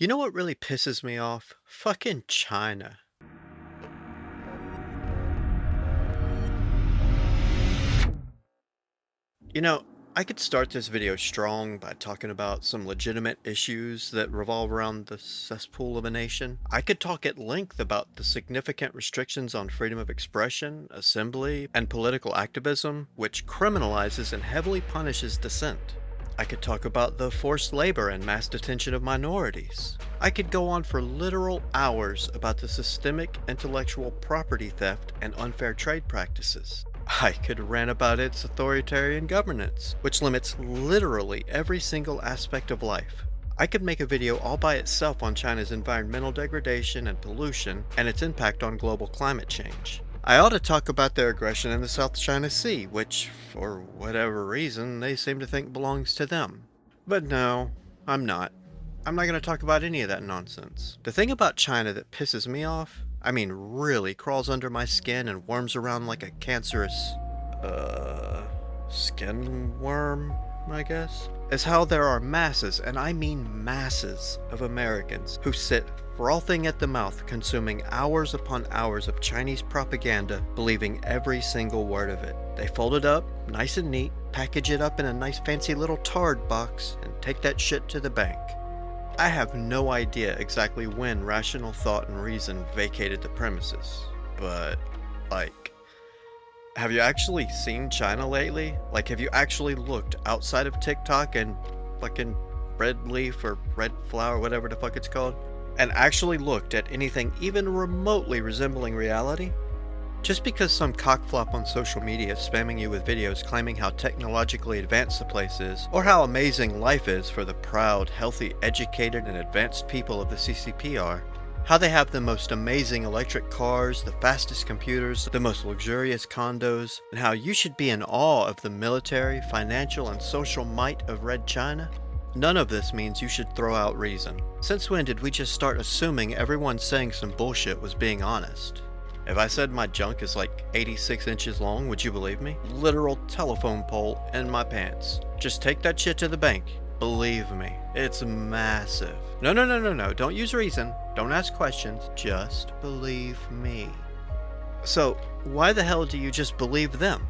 You know what really pisses me off? Fucking China. You know, I could start this video strong by talking about some legitimate issues that revolve around the cesspool of a nation. I could talk at length about the significant restrictions on freedom of expression, assembly, and political activism, which criminalizes and heavily punishes dissent. I could talk about the forced labor and mass detention of minorities. I could go on for literal hours about the systemic intellectual property theft and unfair trade practices. I could rant about its authoritarian governance, which limits literally every single aspect of life. I could make a video all by itself on China's environmental degradation and pollution and its impact on global climate change. I ought to talk about their aggression in the South China Sea, which, for whatever reason, they seem to think belongs to them. But no, I'm not. I'm not going to talk about any of that nonsense. The thing about China that pisses me off, I mean really crawls under my skin and worms around like a cancerous, skin worm, I guess, is how there are masses, and I mean masses, of Americans who sit frothing at the mouth consuming hours upon hours of Chinese propaganda, believing every single word of it. They fold it up, nice and neat, package it up in a nice fancy little tard box, and take that shit to the bank. I have no idea exactly when rational thought and reason vacated the premises, but, have you actually seen China lately? Have you actually looked outside of TikTok and fucking Red Leaf or Red Flower, whatever the fuck it's called, and actually looked at anything even remotely resembling reality? Just because some cockflop on social media is spamming you with videos claiming how technologically advanced the place is, or how amazing life is for the proud, healthy, educated, and advanced people of the CCP are, how they have the most amazing electric cars, the fastest computers, the most luxurious condos, and how you should be in awe of the military, financial, and social might of Red China? None of this means you should throw out reason. Since when did we just start assuming everyone saying some bullshit was being honest? If I said my junk is like 86 inches long, would you believe me? Literal telephone pole in my pants. Just take that shit to the bank. Believe me, it's massive. No, don't use reason. Don't ask questions. Just believe me. So, why the hell do you just believe them?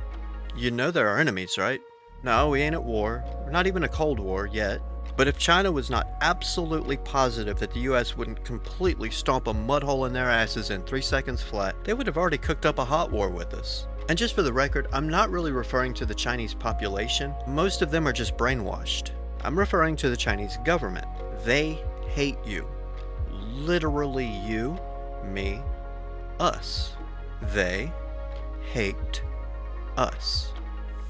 You know they're our enemies, right? No, we ain't at war. We're not even a Cold War yet. But if China was not absolutely positive that the US wouldn't completely stomp a mud hole in their asses in 3 seconds flat, they would have already cooked up a hot war with us. And just for the record, I'm not really referring to the Chinese population. Most of them are just brainwashed. I'm referring to the Chinese government. They hate you. Literally you, me, us. They hate us.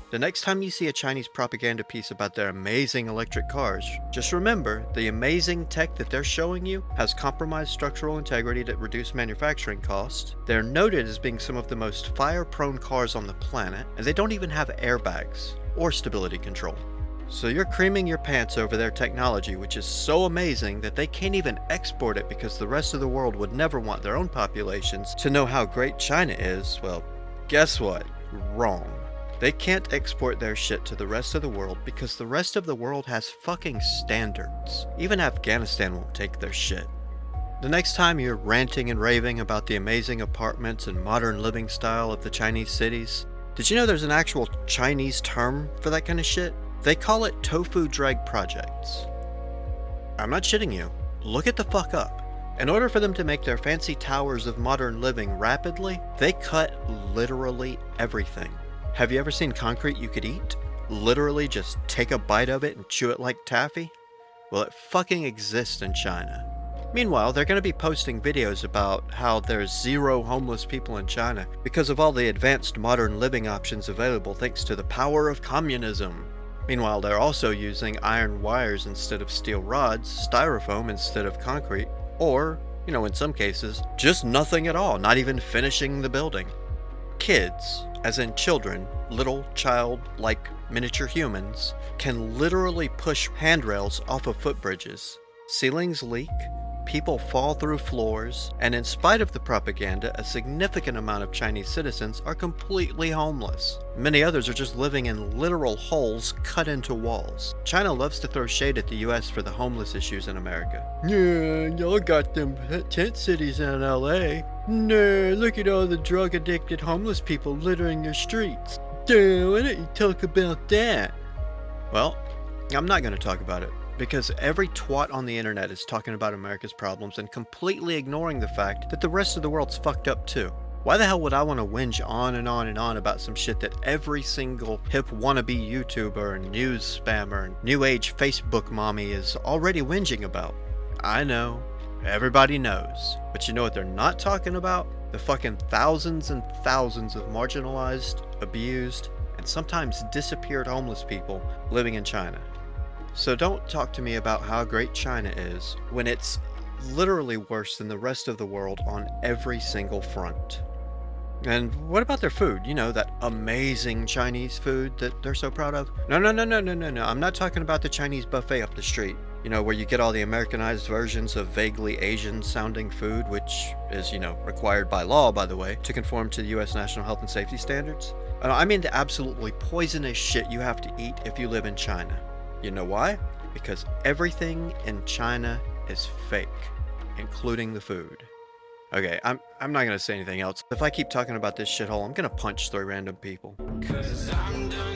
The next time you see a Chinese propaganda piece about their amazing electric cars, just remember the amazing tech that they're showing you has compromised structural integrity that reduce manufacturing costs. They're noted as being some of the most fire-prone cars on the planet, and they don't even have airbags or stability control. So you're creaming your pants over their technology, which is so amazing that they can't even export it because the rest of the world would never want their own populations to know how great China is. Well, guess what? Wrong. They can't export their shit to the rest of the world because the rest of the world has fucking standards. Even Afghanistan won't take their shit. The next time you're ranting and raving about the amazing apartments and modern living style of the Chinese cities, did you know there's an actual Chinese term for that kind of shit? They call it tofu dreg projects. I'm not shitting you. Look it the fuck up. In order for them to make their fancy towers of modern living rapidly, they cut literally everything. Have you ever seen concrete you could eat? Literally just take a bite of it and chew it like taffy? Well, it fucking exists in China. Meanwhile, they're going to be posting videos about how there's zero homeless people in China because of all the advanced modern living options available thanks to the power of communism. Meanwhile, they're also using iron wires instead of steel rods, styrofoam instead of concrete, or, in some cases, just nothing at all, not even finishing the building. Kids, as in children, little child-like miniature humans, can literally push handrails off of footbridges. Ceilings leak, people fall through floors, and in spite of the propaganda, a significant amount of Chinese citizens are completely homeless. Many others are just living in literal holes cut into walls. China loves to throw shade at the US for the homeless issues in America. Yeah, y'all got them tent cities in LA. No, look at all the drug-addicted homeless people littering your streets. Duh, why don't you talk about that? Well, I'm not going to talk about it, because every twat on the internet is talking about America's problems and completely ignoring the fact that the rest of the world's fucked up too. Why the hell would I want to whinge on and on and on about some shit that every single hip wannabe YouTuber and news spammer and new age Facebook mommy is already whinging about? I know. Everybody knows. But you know what they're not talking about? The fucking thousands and thousands of marginalized, abused, and sometimes disappeared homeless people living in China. So don't talk to me about how great China is when it's literally worse than the rest of the world on every single front. And what about their food? You know, that amazing Chinese food that they're so proud of? No. I'm not talking about the Chinese buffet up the street. You know, where you get all the Americanized versions of vaguely Asian sounding food, which is, required by law, by the way, to conform to the US national health and safety standards. I mean the absolutely poisonous shit you have to eat if you live in China. You know why? Because everything in China is fake, including the food. Okay, I'm not gonna say anything else. If I keep talking about this shithole, I'm gonna punch 3 random people. 'Cause I'm done